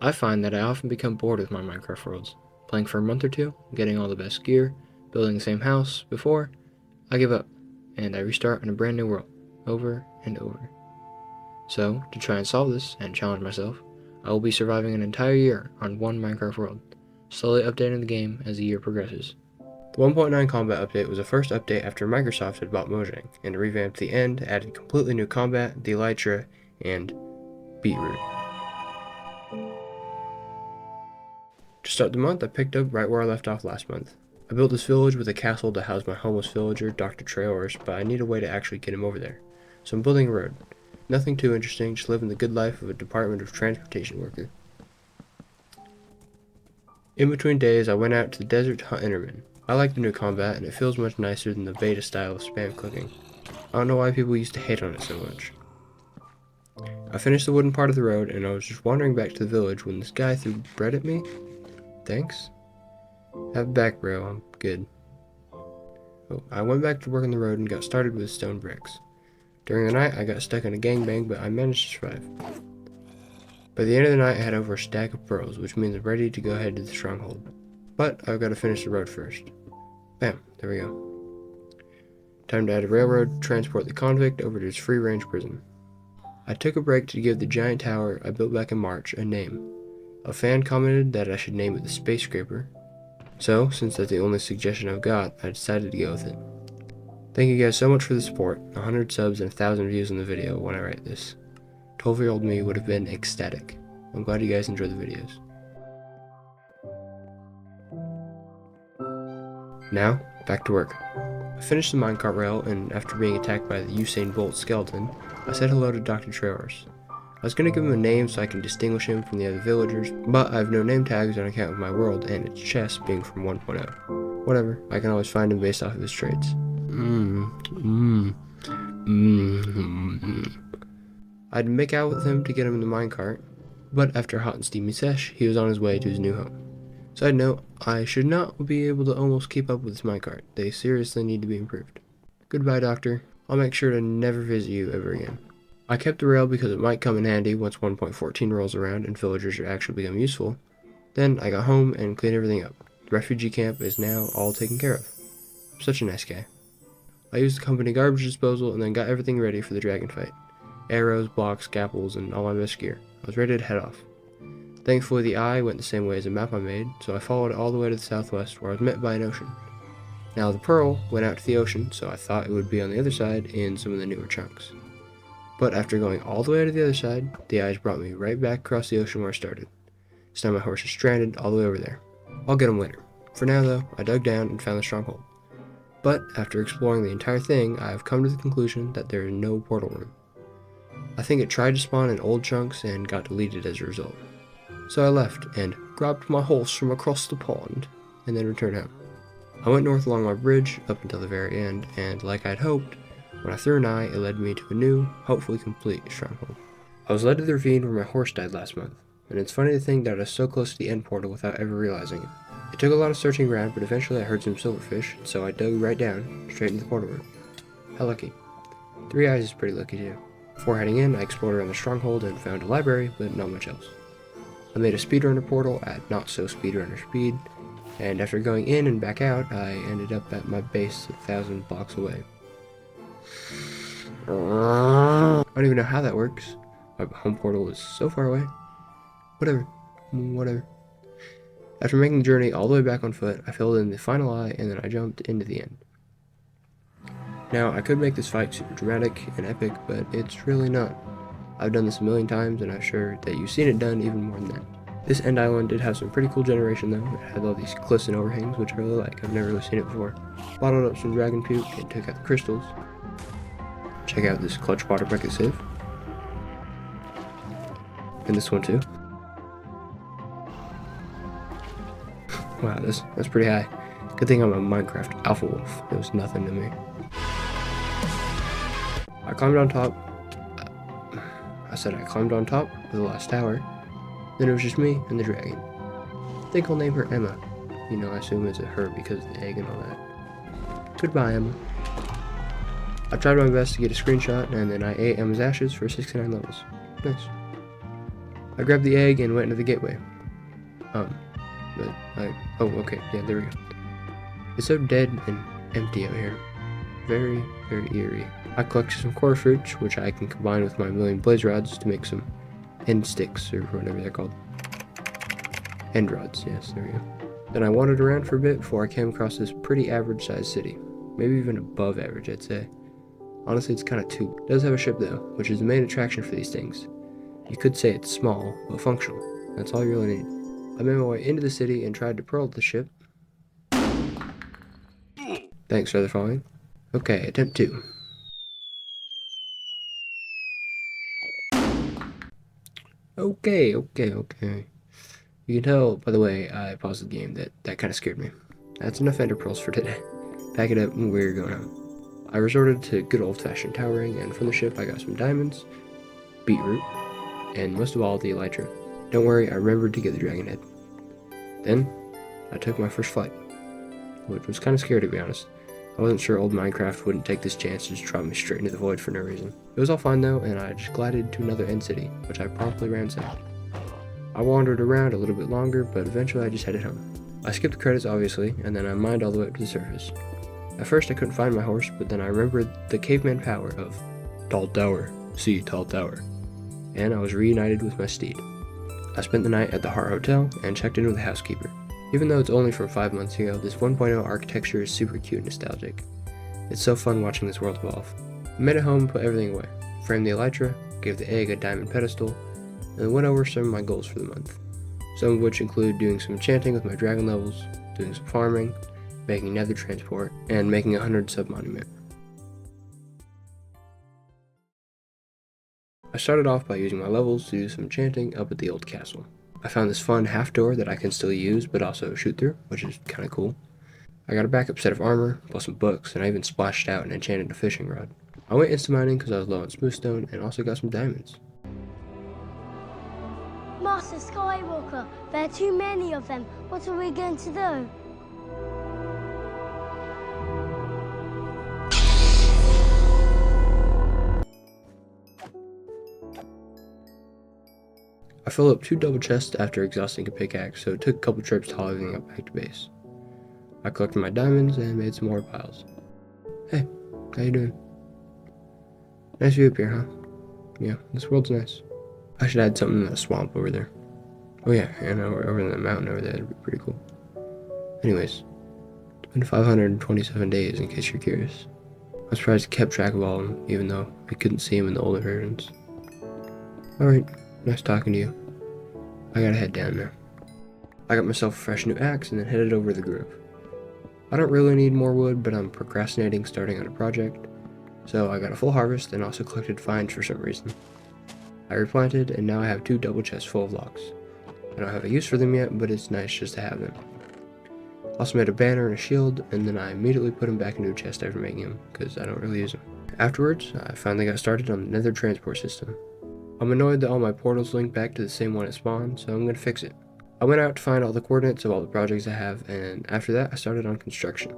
I find that I often become bored with my Minecraft worlds. Playing for a month or two, getting all the best gear, building the same house before, I give up, and I restart in a brand new world, over and over. So, to try and solve this and challenge myself, I will be surviving an entire year on one Minecraft world, slowly updating the game as the year progresses. The 1.9 combat update was the first update after Microsoft had bought Mojang, and revamped the end, added completely new combat, the Elytra, and beetroot. To start the month, I picked up right where I left off last month. I built this village with a castle to house my homeless villager, Dr. Traors, but I need a way to actually get him over there. So I'm building a road. Nothing too interesting, just living the good life of a Department of Transportation worker. In between days, I went out to the desert to hunt Endermen. I like the new combat, and it feels much nicer than the beta style of spam clicking. I don't know why people used to hate on it so much. I finished the wooden part of the road, and I was just wandering back to the village when this guy threw bread at me. Thanks. Have it back, bro. I'm good. Oh, I went back to work on the road and got started with stone bricks. During the night, I got stuck in a gangbang, but I managed to survive. By the end of the night, I had over a stack of pearls, which means I'm ready to go ahead to the stronghold. But I've got to finish the road first. Bam, there we go. Time to add a railroad to transport the convict over to his free-range prison. I took a break to give the giant tower I built back in March a name. A fan commented that I should name it the Space Scraper. So, since that's the only suggestion I've got, I decided to go with it. Thank you guys so much for the support. 100 subs and 1,000 views on the video when I write this. 12-year-old me would have been ecstatic. I'm glad you guys enjoy the videos. Now, back to work. I finished the minecart rail, and after being attacked by the Usain Bolt skeleton, I said hello to Dr. Traors. I was going to give him a name so I can distinguish him from the other villagers, but I have no name tags on account of my world and its chest being from 1.0. Whatever, I can always find him based off of his traits. I'd make out with him to get him in the minecart, but after a hot and steamy sesh, he was on his way to his new home. Side note, I should not be able to almost keep up with this minecart. They seriously need to be improved. Goodbye, Doctor. I'll make sure to never visit you ever again. I kept the rail because it might come in handy once 1.14 rolls around and villagers are actually become useful. Then I got home and cleaned everything up. The refugee camp is now all taken care of. I'm such a nice guy. I used the company garbage disposal and then got everything ready for the dragon fight. Arrows, blocks, scalpels, and all my best gear. I was ready to head off. Thankfully the eye went the same way as a map I made, so I followed it all the way to the southwest where I was met by an ocean. Now the pearl went out to the ocean, so I thought it would be on the other side in some of the newer chunks. But after going all the way to the other side, the eyes brought me right back across the ocean where I started. So now my horse is stranded all the way over there. I'll get him later. For now though, I dug down and found the stronghold. But after exploring the entire thing, I have come to the conclusion that there is no portal room. I think it tried to spawn in old chunks and got deleted as a result. So I left and grabbed my horse from across the pond and then returned home. I went north along my bridge up until the very end, and like I'd hoped, when I threw an eye, it led me to a new, hopefully complete stronghold. I was led to the ravine where my horse died last month, and it's funny to think that I was so close to the end portal without ever realizing it. It took a lot of searching around, but eventually I heard some silverfish, so I dug right down, straight into the portal room. How lucky. 3 eyes is pretty lucky too. Before heading in, I explored around the stronghold and found a library, but not much else. I made a speedrunner portal at not so speedrunner speed, and after going in and back out, I ended up at my base 1,000 blocks away. I don't even know how that works. My home portal is so far away. Whatever. After making the journey all the way back on foot, I filled in the final eye and then I jumped into the end. Now, I could make this fight super dramatic and epic, but it's really not. I've done this a million times and I'm sure that you've seen it done even more than that. This end island did have some pretty cool generation though. It had all these cliffs and overhangs, which I really like. I've never really seen it before. Bottled up some dragon puke and took out the crystals. Check out this clutch water bucket save. And this one too. Wow, that's pretty high. Good thing I'm a Minecraft alpha wolf. It was nothing to me. I climbed on top. I climbed on top of the last tower. Then it was just me and the dragon. I think I'll name her Emma. You know, I assume it's a her because of the egg and all that. Goodbye, Emma. I tried my best to get a screenshot, and then I ate Emma's ashes for 69 levels. Nice. I grabbed the egg and went into the gateway. Oh, okay, yeah, there we go. It's so dead and empty out here. Very, very eerie. I collected some core fruits, which I can combine with my million blaze rods to make some end sticks, or whatever they're called. End rods, yes, there we go. Then I wandered around for a bit before I came across this pretty average sized city. Maybe even above average, I'd say. Honestly, it's kind of too. It does have a ship though, which is the main attraction for these things. You could say it's small, but functional. That's all you really need. I made my way into the city and tried to pearl the ship. Thanks for the following. Okay, attempt 2. Okay. You can tell by the way I paused the game that kind of scared me. That's enough ender pearls for today. Pack it up and we're going home. I resorted to good old-fashioned towering, and from the ship I got some diamonds, beetroot, and most of all the elytra. Don't worry, I remembered to get the dragon head. Then I took my first flight, which was kind of scary to be honest. I wasn't sure old Minecraft wouldn't take this chance to just drop me straight into the void for no reason. It was all fine though, and I just glided to another end city, which I promptly ransacked. I wandered around a little bit longer, but eventually I just headed home. I skipped the credits obviously, and then I mined all the way up to the surface. At first I couldn't find my horse, but then I remembered the caveman power of Tall Tower, see Tall Tower, and I was reunited with my steed. I spent the night at the Heart Hotel and checked in with the housekeeper. Even though it's only from 5 months ago, this 1.0 architecture is super cute and nostalgic. It's so fun watching this world evolve. I made it home and put everything away. Framed the elytra, gave the egg a diamond pedestal, and went over some of my goals for the month. Some of which include doing some enchanting with my dragon levels, doing some farming, making nether transport, and making a 100 sub monument. I started off by using my levels to do some enchanting up at the old castle. I found this fun half door that I can still use but also shoot through, which is kinda cool. I got a backup set of armor, plus some books, and I even splashed out and enchanted a fishing rod. I went insta mining because I was low on smoothstone and also got some diamonds. Master Skywalker, there are too many of them. What are we going to do? I filled up 2 double chests after exhausting a pickaxe, so it took a couple trips to haul everything up back to base. I collected my diamonds and made some more piles. Hey, how you doing? Nice view up here, huh? Yeah, this world's nice. I should add something in that swamp over there. Oh yeah, and over in the mountain over there, that'd be pretty cool. Anyways, it's been 527 days in case you're curious. I'm surprised I kept track of all of them, even though I couldn't see them in the older versions. Alright, nice talking to you. I gotta head down now. I got myself a fresh new axe and then headed over to the grove. I don't really need more wood, but I'm procrastinating starting on a project, so I got a full harvest and also collected vines for some reason. I replanted and now I have 2 double chests full of logs. I don't have a use for them yet, but it's nice just to have them. Also made a banner and a shield, and then I immediately put them back into a chest after making them, because I don't really use them. Afterwards, I finally got started on the Nether transport system. I'm annoyed that all my portals link back to the same one at spawn, so I'm going to fix it. I went out to find all the coordinates of all the projects I have, and after that I started on construction.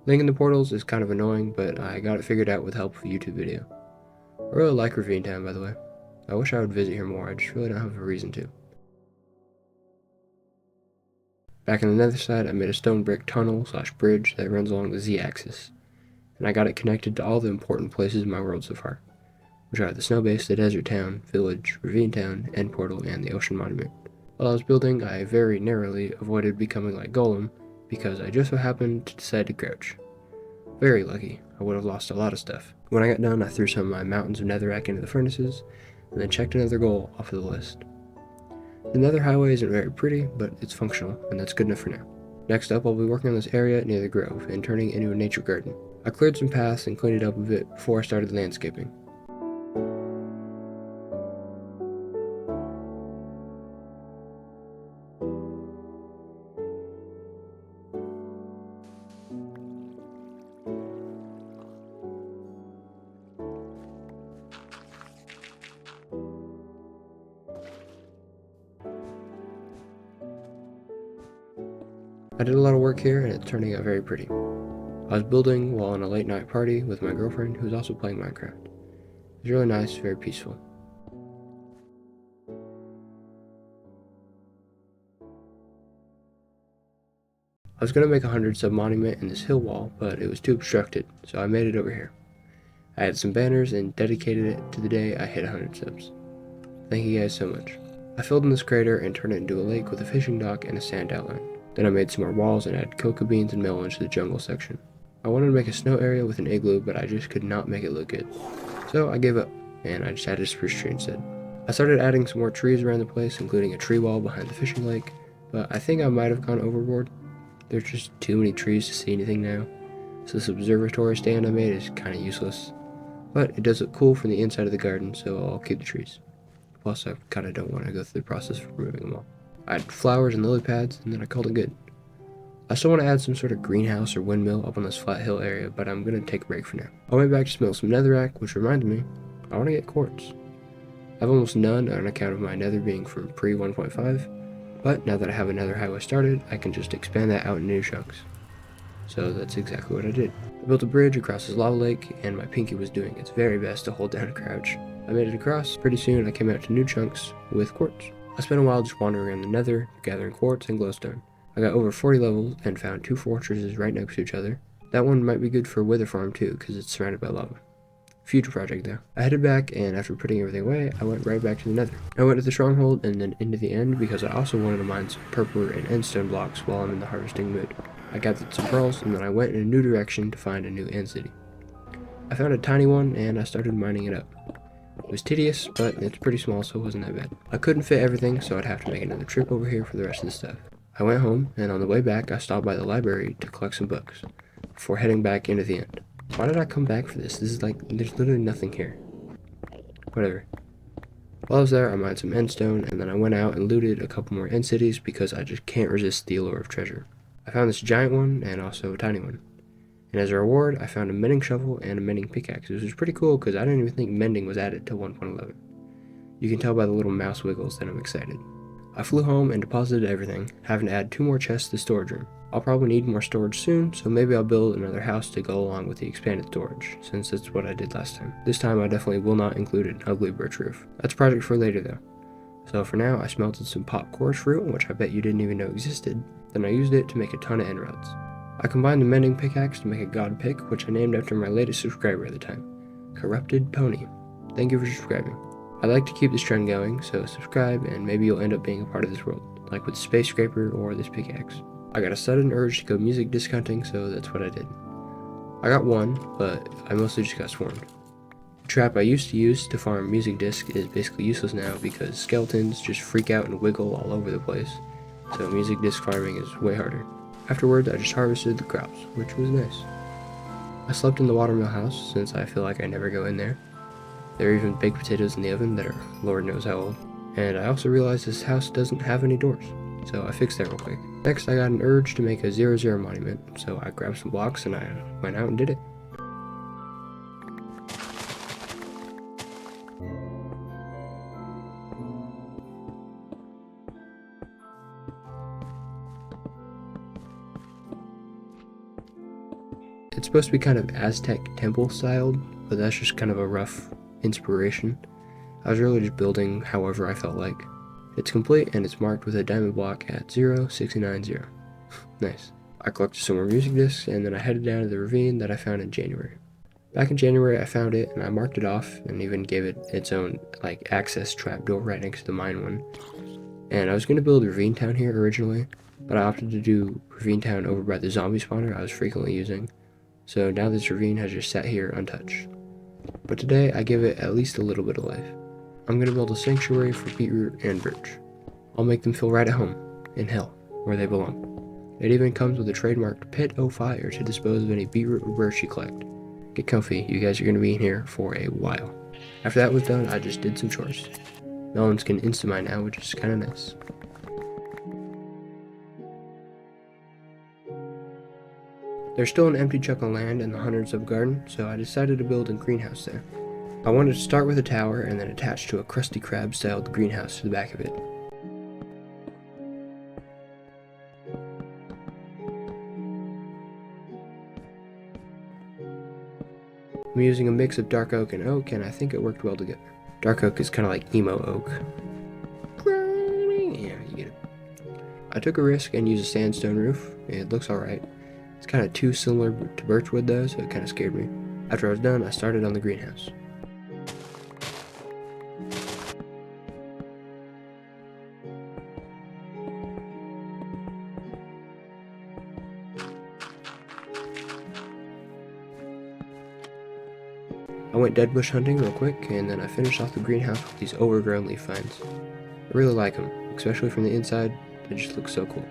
Linking the portals is kind of annoying, but I got it figured out with help of a YouTube video. I really like Ravine Town, by the way. I wish I would visit here more, I just really don't have a reason to. Back on the nether side, I made a stone brick tunnel / bridge that runs along the Z-axis, and I got it connected to all the important places in my world so far, which are the snow base, the desert town, village, ravine town, end portal, and the ocean monument. While I was building, I very narrowly avoided becoming like Golem, because I just so happened to decide to crouch. Very lucky, I would have lost a lot of stuff. When I got done, I threw some of my mountains of netherrack into the furnaces, and then checked another goal off of the list. The nether highway isn't very pretty, but it's functional, and that's good enough for now. Next up, I'll be working on this area near the grove, and turning it into a nature garden. I cleared some paths and cleaned it up a bit before I started landscaping. I did a lot of work here and it's turning out very pretty. I was building while on a late night party with my girlfriend who was also playing Minecraft. It was really nice, very peaceful. was going to make a 100 sub monument in this hill wall, but it was too obstructed, so I made it over here. I had some banners and dedicated it to the day I hit 100 subs. Thank you guys so much. I filled in this crater and turned it into a lake with a fishing dock and a sand outline. Then I made some more walls and added cocoa beans and melons to the jungle section. I wanted to make a snow area with an igloo, but I just could not make it look good. So I gave up, and I just added a spruce tree instead. I started adding some more trees around the place, including a tree wall behind the fishing lake, but I think I might have gone overboard. There's just too many trees to see anything now, so this observatory stand I made is kind of useless. But it does look cool from the inside of the garden, so I'll keep the trees. Plus, I kind of don't want to go through the process of removing them all. I had flowers and lily pads, and then I called it good. I still want to add some sort of greenhouse or windmill up on this flat hill area, but I'm going to take a break for now. I went back to smelt some netherrack, which reminded me, I want to get quartz. I have almost none on account of my nether being from pre 1.5, but now that I have a nether highway started, I can just expand that out in new chunks. So that's exactly what I did. I built a bridge across this lava lake, and my pinky was doing its very best to hold down a crouch. I made it across. Pretty soon I came out to new chunks with quartz. I spent a while just wandering around the nether, gathering quartz and glowstone. I got over 40 levels and found 2 fortresses right next to each other. That one might be good for a wither farm too, because it's surrounded by lava. Future project though. I headed back, and after putting everything away, I went right back to the nether. I went to the stronghold and then into the end because I also wanted to mine some purple and endstone blocks while I'm in the harvesting mood. I gathered some pearls, and then I went in a new direction to find a new end city. I found a tiny one, and I started mining it up. It was tedious, but it's pretty small, so it wasn't that bad. I couldn't fit everything, so I'd have to make another trip over here for the rest of the stuff. I went home, and on the way back, I stopped by the library to collect some books, before heading back into the end. Why did I come back for this? This is like, there's literally nothing here. Whatever. While I was there, I mined some endstone, and then I went out and looted a couple more end cities because I just can't resist the allure of treasure. I found this giant one, and also a tiny one. And as a reward, I found a mending shovel and a mending pickaxe, which was pretty cool because I didn't even think mending was added to 1.11. You can tell by the little mouse wiggles that I'm excited. I flew home and deposited everything, having to add 2 more chests to the storage room. I'll probably need more storage soon, so maybe I'll build another house to go along with the expanded storage, since that's what I did last time. This time I definitely will not include an ugly birch roof. That's a project for later though. So for now, I smelted some pop chorus fruit, which I bet you didn't even know existed. Then I used it to make a ton of emeralds. I combined the mending pickaxe to make a god pick, which I named after my latest subscriber at the time, Corrupted Pony. Thank you for subscribing. I'd like to keep this trend going, so subscribe and maybe you'll end up being a part of this world, like with Space Scraper or this pickaxe. I got a sudden urge to go music disc hunting, so that's what I did. I got one, but I mostly just got swarmed. The trap I used to use to farm music disc is basically useless now because skeletons just freak out and wiggle all over the place, so music disc farming is way harder. Afterwards, I just harvested the crops, which was nice. I slept in the watermill house since I feel like I never go in there. There are even baked potatoes in the oven that are Lord knows how old. And I also realized this house doesn't have any doors, so I fixed that real quick. Next, I got an urge to make a 0-0 monument, so I grabbed some blocks and I went out and did it. It's supposed to be kind of Aztec temple styled, but that's just kind of a rough inspiration. I was really just building however I felt like. It's complete and it's marked with a diamond block at 0690. Nice. I collected some more music discs and then I headed down to the ravine that I found in January. Back in January I found it and I marked it off and even gave it its own like access trapdoor right next to the mine one. And I was going to build Ravine Town here originally, but I opted to do Ravine Town over by the zombie spawner I was frequently using. So now this ravine has just sat here untouched. But today I give it at least a little bit of life. I'm going to build a sanctuary for beetroot and birch. I'll make them feel right at home, in hell, where they belong. It even comes with a trademarked pit o' fire to dispose of any beetroot or birch you collect. Get comfy, you guys are going to be in here for a while. After that was done, I just did some chores. Melons can insta-mine now, which is kind of nice. There's still an empty chunk of land in the 100 sub garden, so I decided to build a greenhouse there. I wanted to start with a tower and then attach to a Krusty Krab styled greenhouse to the back of it. I'm using a mix of dark oak and oak, and I think it worked well together. Dark oak is kind of like emo oak. Yeah, you get it. I took a risk and used a sandstone roof. It looks alright. It's kind of too similar to birchwood though, so it kind of scared me. After I was done, I started on the greenhouse. I went deadbush hunting real quick, and then I finished off the greenhouse with these overgrown leaf vines. I really like them, especially from the inside. They just look so cool.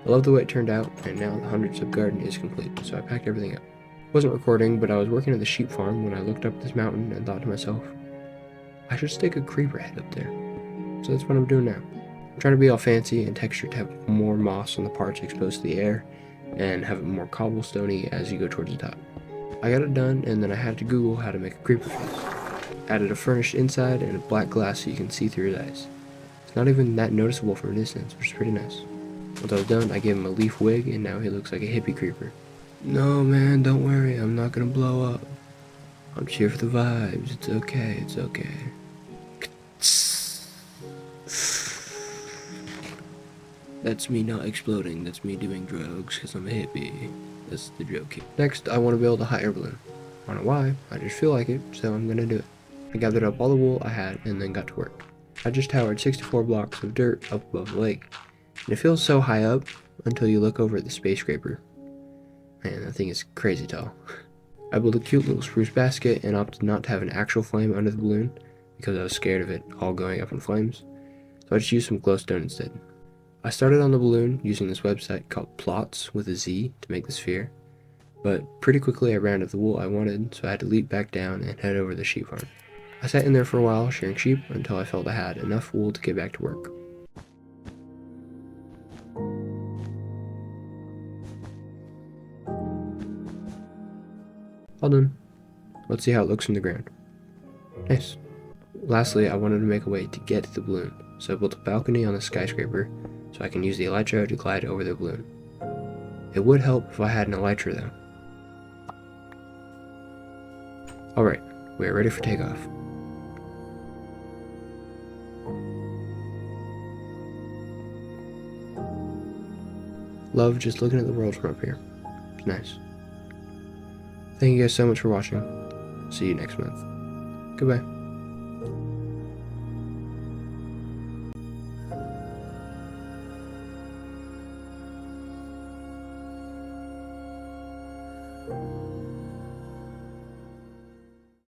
I love the way it turned out, and now the 100-step garden is complete, so I packed everything up. I wasn't recording, but I was working at the sheep farm when I looked up this mountain and thought to myself, I should stick a creeper head up there. So that's what I'm doing now. I'm trying to be all fancy and textured to have more moss on the parts exposed to the air, and have it more cobblestoney as you go towards the top. I got it done, and then I had to Google how to make a creeper face. Added a furnished inside and a black glass so you can see through his eyes. It's not even that noticeable from a distance, which is pretty nice. Once I was done, I gave him a leaf wig, and now he looks like a hippie creeper. No, man, don't worry, I'm not gonna blow up. I'm just here for the vibes. It's okay, it's okay. That's me not exploding, that's me doing drugs, because I'm a hippie. That's the joke here. Next, I want to build a hot air balloon. I don't know why, I just feel like it, so I'm gonna do it. I gathered up all the wool I had, and then got to work. I just towered 64 blocks of dirt up above the lake. And it feels so high up, until you look over at the space scraper. Man, that thing is crazy tall. I built a cute little spruce basket, and opted not to have an actual flame under the balloon, because I was scared of it all going up in flames. So I just used some glowstone instead. I started on the balloon using this website called Plots with a Z to make the sphere, but pretty quickly I ran out of the wool I wanted, so I had to leap back down and head over to the sheep farm. I sat in there for a while shearing sheep until I felt I had enough wool to get back to work. All done. Let's see how it looks from the ground. Nice. Lastly, I wanted to make a way to get to the balloon, so I built a balcony on the skyscraper so I can use the Elytra to glide over the balloon. It would help if I had an Elytra though. Alright, we are ready for takeoff. Love just looking at the world from up here. It's nice. Thank you guys so much for watching. See you next month. Goodbye.